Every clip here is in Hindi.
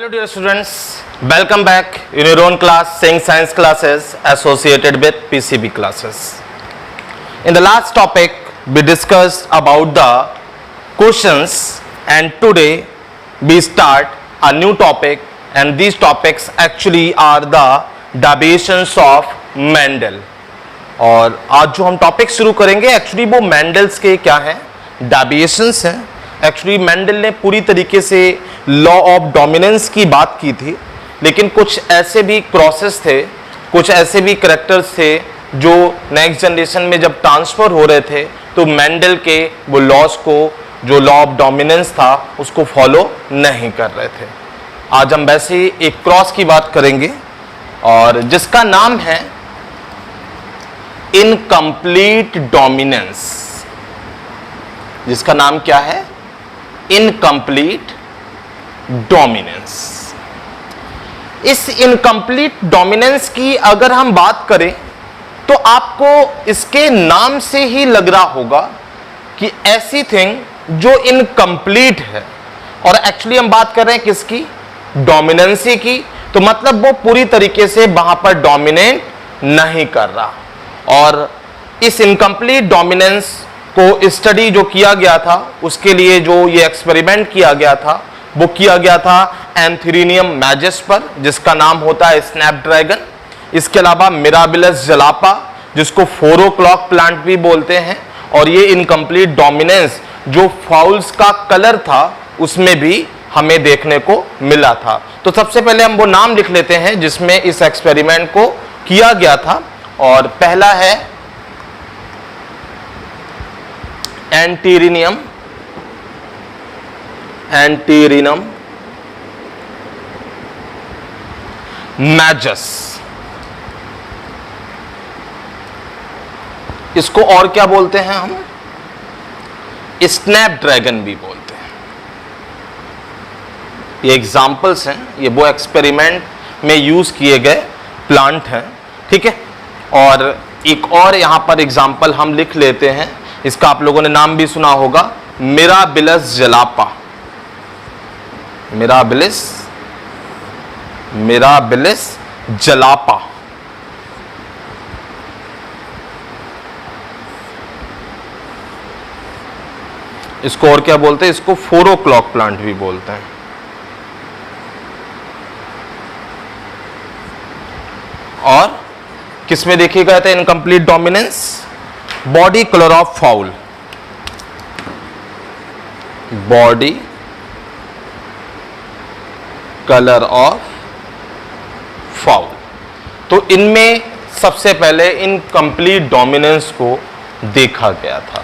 Hello dear students, welcome back in your own class saying science classes associated with PCB classes. In the last topic we discussed about the questions and today we start a new topic and these topics actually are the deviations of Mendel. और आज जो हम टॉपिक शुरू करेंगे एक्चुअली वो मेंडल्स के क्या हैं, डेविएशंस हैं. एक्चुअली मेंडल ने पूरी तरीके से लॉ ऑफ डोमिनेंस की बात की थी, लेकिन कुछ ऐसे भी क्रॉसेस थे, कुछ ऐसे भी करैक्टर्स थे जो नेक्स्ट जनरेशन में जब ट्रांसफर हो रहे थे तो मेंडल के वो लॉज को, जो लॉ ऑफ डोमिनेंस था, उसको फॉलो नहीं कर रहे थे. आज हम वैसे ही एक क्रॉस की बात करेंगे और जिसका नाम है इनकम्प्लीट डोमिनेंस. जिसका नाम क्या है? Incomplete dominance. इस इनकम्प्लीट डोमिनेंस की अगर हम बात करें तो आपको इसके नाम से ही लग रहा होगा कि ऐसी थिंग जो इनकम्प्लीट है, और एक्चुअली हम बात कर रहे हैं किसकी? डोमिनेंसी की. तो मतलब वो पूरी तरीके से वहां पर डोमिनेट नहीं कर रहा. और इस इनकम्प्लीट डोमिनेंस को स्टडी जो किया गया था, उसके लिए जो ये एक्सपेरिमेंट किया गया था वो किया गया था एंथ्रीनियम मैजस पर, जिसका नाम होता है स्नैपड्रैगन. इसके अलावा मिराबिलस जलापा, जिसको 4 o'clock प्लांट भी बोलते हैं. और ये इनकम्प्लीट डोमिनेंस जो फाउल्स का कलर था उसमें भी हमें देखने को मिला था. तो सबसे पहले हम वो नाम लिख लेते हैं जिसमें इस एक्सपेरिमेंट को किया गया था. और पहला है एंटीरिनियम मैजस. इसको और क्या बोलते हैं हम? स्नैपड्रैगन भी बोलते हैं. ये एग्जाम्पल्स हैं, ये वो एक्सपेरिमेंट में यूज किए गए प्लांट हैं. ठीक है. और एक और यहां पर एग्जाम्पल हम लिख लेते हैं, इसका आप लोगों ने नाम भी सुना होगा, मिराबिलस जलापा. मिराबिलिस जलापा. इसको और क्या बोलते हैं? इसको 4 o'clock प्लांट भी बोलते हैं. और किसमें देखे गए थे incomplete dominance? Body colour of foul. Body colour of foul. तो इनमें सबसे पहले इनकम्प्लीट डोमिनेंस को देखा गया था.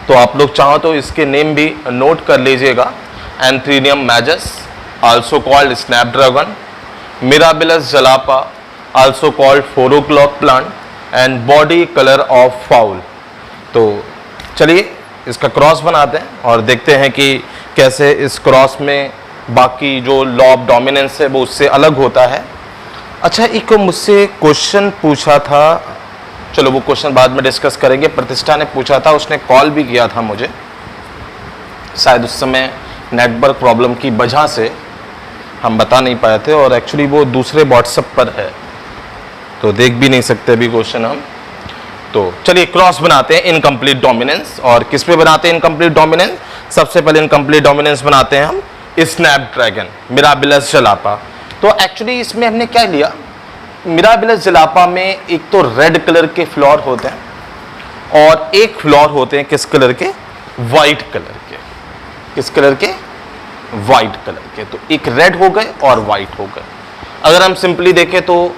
तो आप लोग चाहो तो इसके नेम भी नोट कर लीजिएगा. Antirrhinum majus, also called snapdragon, Mirabilis jalapa, also called 4 o'clock plant, and body color of fowl. तो चलिए इसका क्रॉस बनाते हैं और देखते हैं कि कैसे इस क्रॉस में बाकी जो लॉ ऑफ डोमिनेंस है वो उससे अलग होता है. अच्छा, एक मुझसे क्वेश्चन पूछा था, चलो वो क्वेश्चन बाद में डिस्कस करेंगे. प्रतिष्ठा ने पूछा था, उसने कॉल भी किया था मुझे. शायद उस समय नेटवर्क प्रॉब्लम की वजह से हम बता नहीं पाए थे और एक्चुअली वो दूसरे व्हाट्सएप पर है तो देख भी नहीं सकते अभी क्वेश्चन हम. तो चलिए क्रॉस बनाते हैं इनकम्प्लीट डोमिनेंस. और किस पे बनाते हैं इनकम्प्लीट डोमिनेंस? सबसे पहले इनकम्प्लीट डोमिनेंस बनाते हैं हम स्नैपड्रैगन, मिराबिलस जलापा. तो एक्चुअली इसमें हमने क्या लिया? मिराबिलस जलापा में एक तो रेड कलर के फ्लावर होते हैं और एक फ्लावर होते हैं किस कलर के? वाइट कलर के. किस कलर के? वाइट कलर के. तो एक रेड हो गए और वाइट हो गए. अगर हम सिंपली देखें तो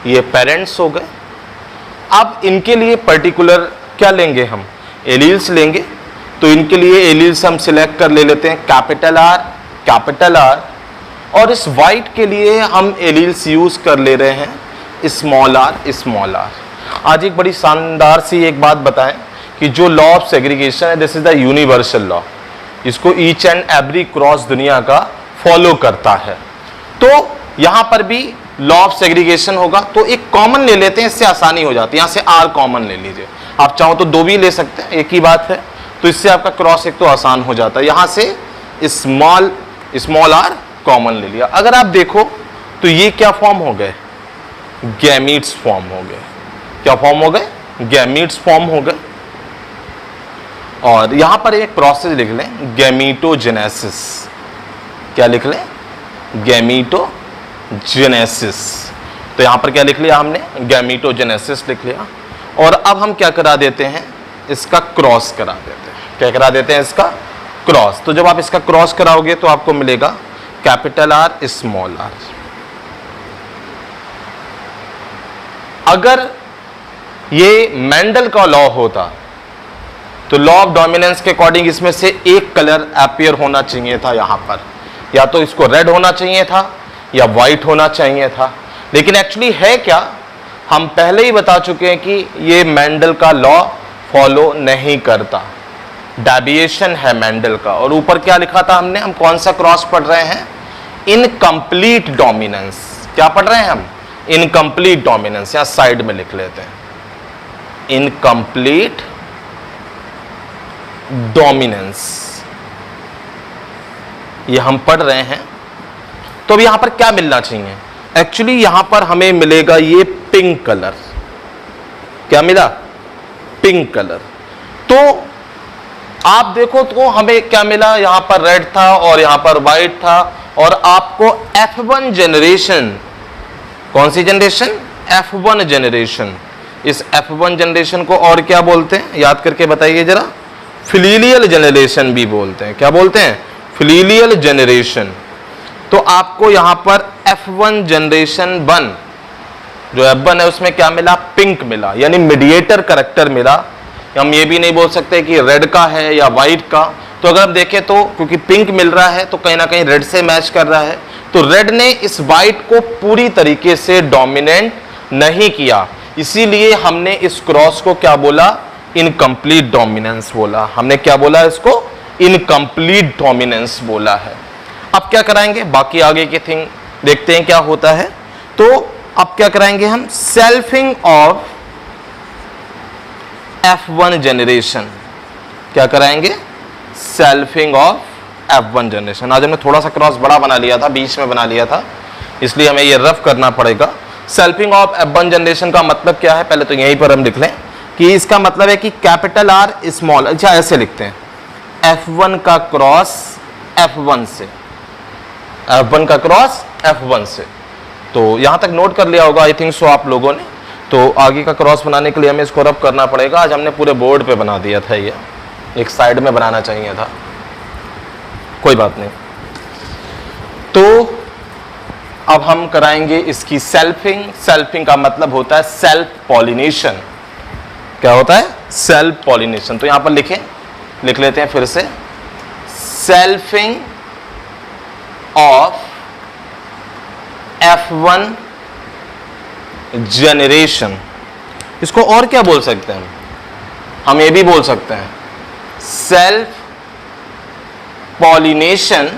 ये पेरेंट्स हो गए. अब इनके लिए पर्टिकुलर क्या लेंगे हम? एलील्स लेंगे. तो इनके लिए एलील्स हम सिलेक्ट कर ले लेते हैं कैपिटल आर. और इस वाइट के लिए हम एलील्स यूज कर ले रहे हैं स्मॉल आर. आज एक बड़ी शानदार सी एक बात बताएं कि जो लॉ ऑफ सेग्रीगेशन है, this is the universal law. इसको ईच एंड एवरी क्रॉस दुनिया का फॉलो करता है. तो यहां पर भी लॉ ऑफ सेग्रीगेशन होगा. तो एक कॉमन ले लेते हैं, इससे आसानी हो जाती है. यहां से आर कॉमन ले लीजिए. आप चाहो तो दो भी ले सकते हैं, एक ही बात है. तो इससे आपका क्रॉस एक तो आसान हो जाता है. यहां से स्मॉल आर कॉमन ले लिया। अगर आप देखो तो ये क्या फॉर्म हो गए, गैमीट्स फॉर्म हो गए। क्या फॉर्म हो गए, गैमीट्स फॉर्म हो गए। और यहां पर एक प्रोसेस लिख लें, गैमीटोजेनेसिस। क्या लिख लें, गैमीटोजेनेसिस। तो यहां पर क्या लिख लिया हमने, गैमीटोजेनेसिस लिख लिया। और अब हम क्या करा देते हैं, इसका क्रॉस करा देते हैं। क्या करा देते हैं, इसका क्रॉस। तो जब आप इसका क्रॉस कराओगे तो आपको मिलेगा कैपिटल आर स्मॉल आर। अगर ये मेंडल का लॉ होता तो लॉ ऑफ डोमिनेंस के अकॉर्डिंग इसमें से एक कलर अपीयर होना चाहिए था यहां पर, या तो इसको रेड होना चाहिए था या व्हाइट होना चाहिए था। लेकिन एक्चुअली है क्या, हम पहले ही बता चुके हैं कि ये मेंडल का लॉ फॉलो नहीं करता, डेविएशन है मेंडल का। और ऊपर क्या लिखा था हमने, हम कौन सा क्रॉस पढ़ रहे हैं, इनकम्प्लीट डोमिनेंस। क्या पढ़ रहे हैं हम, इनकम्प्लीट डोमिनेंस। यहां साइड में लिख लेते हैं, इनकम्प्लीट डोमिनेंस, ये हम पढ़ रहे हैं। तो अब यहां पर क्या मिलना चाहिए, एक्चुअली यहां पर हमें मिलेगा ये पिंक कलर। क्या मिला, पिंक कलर। तो आप देखो तो हमें क्या मिला, यहां पर रेड था और यहां पर व्हाइट था। और आपको F1 जनरेशन, कौन सी जनरेशन, F1 जनरेशन। इस F1 जनरेशन को और क्या बोलते हैं, याद करके बताइए जरा, फिलिलियल जनरेशन भी बोलते हैं। क्या बोलते हैं, फिलिलियल जनरेशन। तो आपको यहां पर F1 जनरेशन 1 जो F1 है उसमें क्या मिला, पिंक मिला, यानी मीडिएटर करैक्टर मिला। हम ये भी नहीं बोल सकते कि रेड का है या व्हाइट का। तो अगर आप देखें तो क्योंकि पिंक मिल रहा है तो कहीं ना कहीं रेड से मैच कर रहा है। तो रेड ने इस व्हाइट को पूरी तरीके से डोमिनेंट नहीं किया, इसीलिए हमने इस क्रॉस को क्या बोला, इनकम्प्लीट डोमिनेंस बोला। हमने क्या बोला, इसको इनकम्प्लीट डोमिनेंस बोला है। अब क्या कराएंगे, बाकी आगे की थिंग देखते हैं क्या होता है। तो अब क्या कराएंगे हम, सेल्फिंग ऑफ F1 जनरेशन। क्या कराएंगे, सेल्फिंग ऑफ F1 जनरेशन। आज हमने थोड़ा सा क्रॉस बड़ा बना लिया था, बीच में बना लिया था, इसलिए हमें ये रफ करना पड़ेगा। सेल्फिंग ऑफ F1 जनरेशन का मतलब क्या है, पहले तो यहीं पर हम लिख लें कि इसका मतलब है कि कैपिटल आर स्मॉल, अच्छा ऐसे लिखते हैं, F1 का क्रॉस F1 से, F1 का क्रॉस F1 से। तो यहां तक नोट कर लिया होगा आई थिंक सो आप लोगों ने। तो आगे का क्रॉस बनाने के लिए हमें इसको रब करना पड़ेगा। आज हमने पूरे बोर्ड पे बना दिया था, ये एक साइड में बनाना चाहिए था, कोई बात नहीं। तो अब हम कराएंगे इसकी सेल्फिंग। सेल्फिंग का मतलब होता है सेल्फ पॉलिनेशन। क्या होता है, सेल्फ पॉलिनेशन। तो यहां पर लिखें, लिख लेते हैं फिर से, सेल्फिंग ऑफ F1 जनरेशन। इसको और क्या बोल सकते हैं, हम ये भी बोल सकते हैं सेल्फ पॉलिनेशन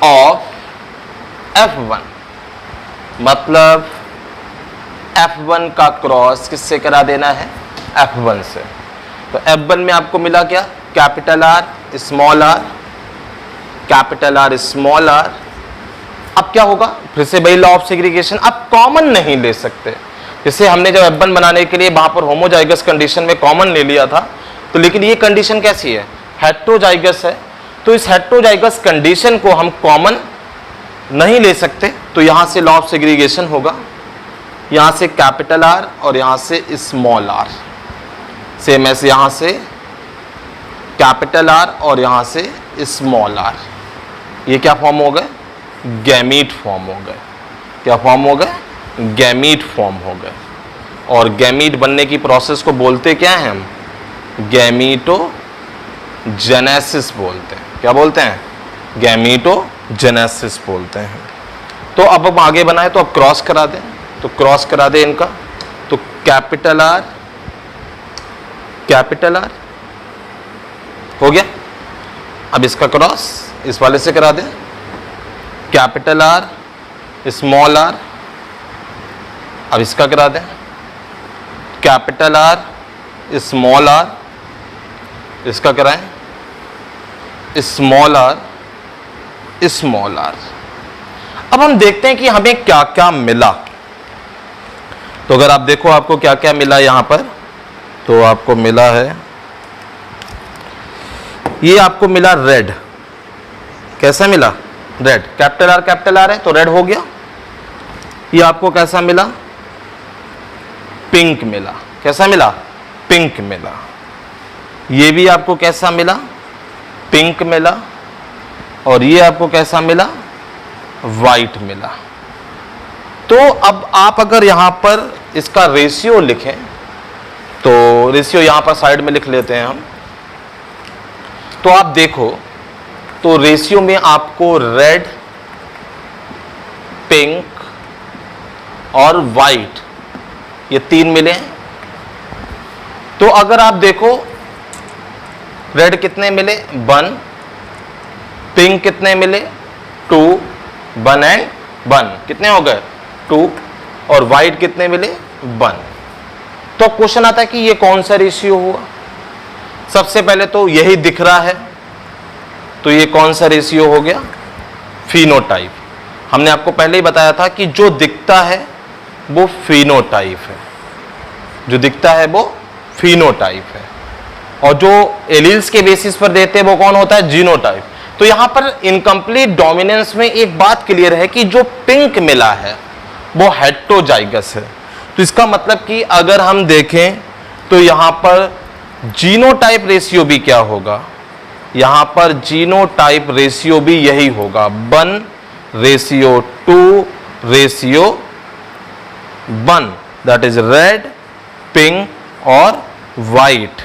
ऑफ F1। मतलब F1 का क्रॉस किससे करा देना है, F1 से। तो F1 में आपको मिला क्या, capital R small R, capital R small R. अब क्या होगा, फिर से वही लॉ ऑफ सेग्रीगेशन, अब कॉमन नहीं ले सकते। जैसे हमने जब F1 बनाने के लिए वहां पर होमोजाइगस कंडीशन में कॉमन ले लिया था, तो लेकिन ये कंडीशन कैसी है, हेट्रोजाइगस है। तो इस हेट्रोजाइगस कंडीशन को हम कॉमन नहीं ले सकते। तो यहां से लॉ ऑफ सेग्रीगेशन होगा, यहां से कैपिटल आर और यहां से स्मॉल आर, सेम ऐसे यहां से कैपिटल आर और यहां से स्मॉल आर। ये क्या फॉर्म हो गए, गैमीट फॉर्म हो गए। क्या फॉर्म हो गए, गैमीट फॉर्म हो गए। और गैमीट बनने की प्रोसेस को बोलते क्या हैं हम, गैमीटोजेनेसिस बोलते हैं। क्या बोलते हैं, गैमीटोजेनेसिस बोलते हैं। तो अब हम आगे बनाए तो अब क्रॉस करा दें, तो क्रॉस करा दें इनका। तो कैपिटल आर हो गया। अब इसका क्रॉस इस वाले से करा दें, कैपिटल आर स्मॉल आर। अब इसका करा दें, कैपिटल आर स्मॉल आर। इसका कराएं, स्मॉल आर स्मॉल आर। अब हम देखते हैं कि हमें क्या क्या मिला। तो अगर आप देखो आपको क्या क्या मिला यहां पर, तो आपको मिला है, ये आपको मिला रेड। कैसा मिला? रेड। कैपिटल आर है तो रेड हो गया। ये आपको कैसा मिला? पिंक मिला। कैसा मिला? पिंक मिला। ये भी आपको कैसा मिला? पिंक मिला। और ये आपको कैसा मिला? वाइट मिला। तो अब आप अगर यहां पर इसका रेशियो लिखें, तो रेशियो यहां पर साइड में लिख लेते हैं हम। तो आप देखो तो रेशियो में आपको रेड, पिंक और वाइट ये तीन मिले हैं। तो अगर आप देखो रेड कितने मिले? 1। पिंक कितने मिले? 2। 1 एंड 1 कितने हो गए? 2। और वाइट कितने मिले? 1। तो क्वेश्चन आता है कि ये कौन सा रेशियो हुआ? सबसे पहले तो यही दिख रहा है, तो ये कौन सा रेशियो हो गया? फिनोटाइप। हमने आपको पहले ही बताया था कि जो दिखता है वो फिनोटाइप है, जो दिखता है वो फिनोटाइप है, और जो एलील्स के बेसिस पर देते हैं वो कौन होता है? जीनोटाइप। तो यहां पर इनकम्प्लीट डोमिनेंस में एक बात क्लियर है कि जो पिंक मिला है वो हेटेरोजाइगस है। तो इसका मतलब कि अगर हम देखें तो यहां पर जीनोटाइप रेशियो भी क्या होगा? यहां पर जीनोटाइप रेशियो भी यही होगा, 1:2:1, दैट इज रेड, पिंक और वाइट।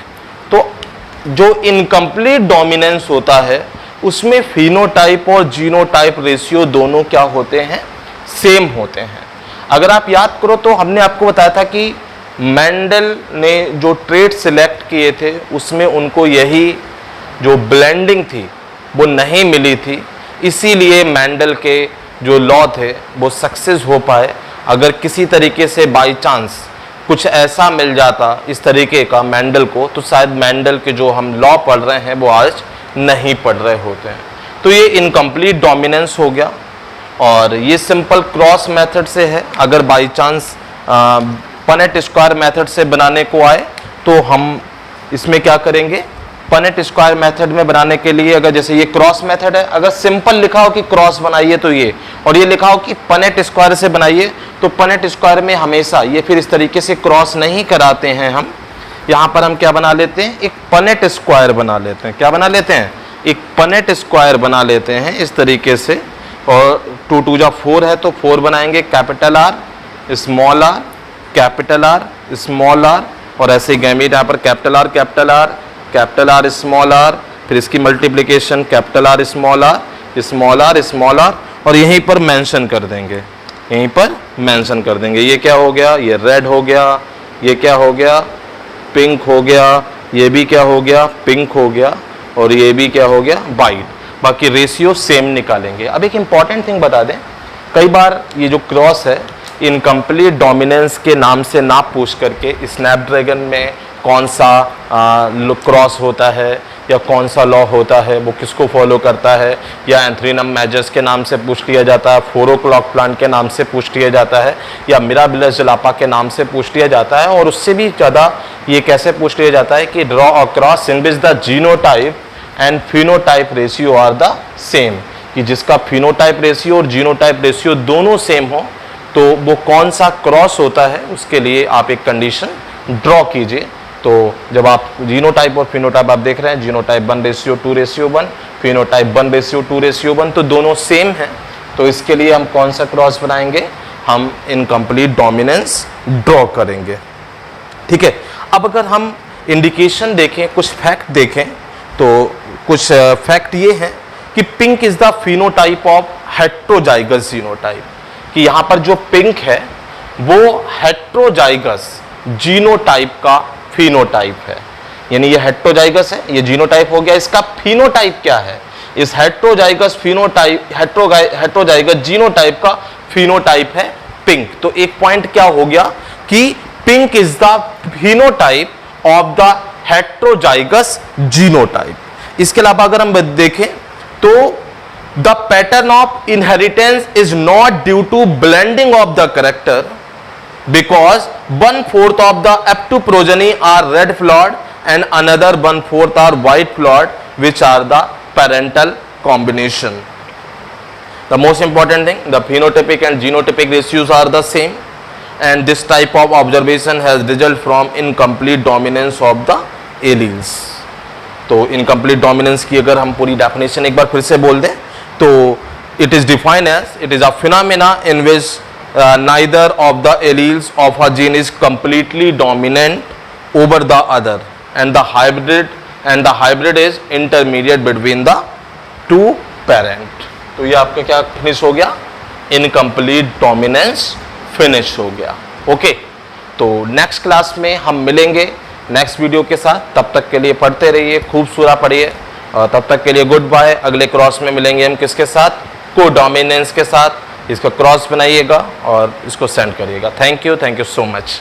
तो जो इनकम्प्लीट डोमिनेंस होता है उसमें फिनोटाइप और जीनोटाइप रेशियो दोनों क्या होते हैं? सेम होते हैं। अगर आप याद करो तो हमने आपको बताया था कि मेंडल ने जो ट्रेट सिलेक्ट किए थे उसमें उनको यही जो ब्लेंडिंग थी वो नहीं मिली थी, इसीलिए मेंडल के जो लॉ थे वो सक्सेस हो पाए। अगर किसी तरीके से बाय चांस कुछ ऐसा मिल जाता इस तरीके का मेंडल को, तो शायद मेंडल के जो हम लॉ पढ़ रहे हैं वो आज नहीं पढ़ रहे होते हैं। तो ये इनकम्प्लीट डोमिनेंस हो गया, और ये सिंपल क्रॉस मेथड से है। अगर by chance Punnett square method से बनाने को आए तो हम इसमें क्या करेंगे? पनेट स्क्वायर मेथड में बनाने के लिए, अगर जैसे ये क्रॉस मेथड है, अगर सिंपल लिखा हो कि क्रॉस बनाइए तो ये, और ये लिखा हो कि पनेट स्क्वायर से बनाइए, तो पनेट स्क्वायर में हमेशा ये फिर इस तरीके से क्रॉस नहीं कराते हैं हम। यहां पर हम क्या बना लेते हैं? एक पनेट स्क्वायर बना लेते हैं। क्या बना लेते हैं? एक पनेट स्क्वायर बना लेते हैं इस तरीके से। और 2 2 जा 4 है तो 4 बनाएंगे, capital R, small R, capital R, small R, और ऐसे गैमेट यहाँ पर capital R, capital R, capital R, small R, फिर इसकी multiplication capital R, small R, small R, small R, और यहीं पर मेंशन कर देंगे, यहीं पर मेंशन कर देंगे। ये क्या हो गया? ये रेड हो गया। ये क्या हो गया? पिंक हो गया। ये भी क्या हो गया? पिंक हो गया। और ये भी क्या हो गया? वाइट। बाकी रेशियो सेम निकालेंगे। अब एक इंपॉर्टेंट थिंग बता दें, कई बार ये जो क्रॉस है इनकम्प्लीट डोमिनेंस के नाम से ना पूछ करके स्नैपड्रैगन में कौन सा क्रॉस होता है या कौन सा लॉ होता है, वो किसको फॉलो करता है, या एंथ्रीनम मैजर्स के नाम से पूछ लिया जाता है, 4 o'clock प्लांट के नाम से पूछ लिया जाता है, या मिराबिलस जलापा के नाम से पूछ लिया जाता है, और उससे भी ज़्यादा ये कैसे पूछ लिया जाता है कि draw a cross in which the genotype and phenotype ratio are the same, कि जिसका फिनोटाइप रेशियो और जीनोटाइप रेशियो दोनों सेम हो तो वो कौन सा क्रॉस होता है, उसके लिए आप एक कंडीशन ड्रॉ कीजिए। तो जब आप जीनोटाइप और फिनोटाइप आप देख रहे हैं, जीनोटाइप 1:2:1, फिनोटाइप 1:2:1, तो दोनों सेम हैं, तो इसके लिए हम कौन सा क्रॉस बनाएंगे? हम इनकम्प्लीट डोमिनेंस ड्रॉ करेंगे। ठीक है। अब अगर हम इंडिकेशन देखें, कुछ फैक्ट देखें, तो कुछ फैक्ट ये हैं कि pink is the phenotype of heterozygous genotype, कि यहां पर जो पिंक है वो हेटेरोजाइगस जीनोटाइप का फिनोटाइप है। यानी ये हेटेरोजाइगस है, ये जीनोटाइप हो गया। इसका फिनोटाइप क्या है? इस हेटेरोजाइगस फिनोटाइप, हेटेरोजाइगस जीनोटाइप का फिनोटाइप है पिंक। तो एक पॉइंट क्या हो गया कि pink is the phenotype of the heterozygous genotype. इसके अलावा अगर हम देखें तो the pattern of inheritance is not due to blending of the character because 1/4 of the F2 progeny are red flowered and another 1/4 are white flowered, which are the parental combination. The most important thing, the phenotypic and genotypic ratios are the same, and this type of observation has result from incomplete dominance of the alleles. तो incomplete dominance की अगर हम पूरी definition एक बार फिर से बोल दें तो it is defined as it is a phenomena in which neither of the alleles of a gene is completely dominant over the other, and the hybrid is intermediate between the two parent. तो ये आपका क्या फिनिश हो गया, इनकम्प्लीट डोमिनेंस फिनिश हो गया. ओके, तो नेक्स्ट क्लास में हम मिलेंगे नेक्स्ट वीडियो के साथ. तब तक के लिए पढ़ते रहिए, खूब सूरा पढ़िए, और तब तक के लिए गुड बाय. अगले क्रॉस में मिलेंगे हम किसके साथ, को डोमिनेंस के साथ. इसका क्रॉस बनाइएगा और इसको सेंड करिएगा. Thank you so much.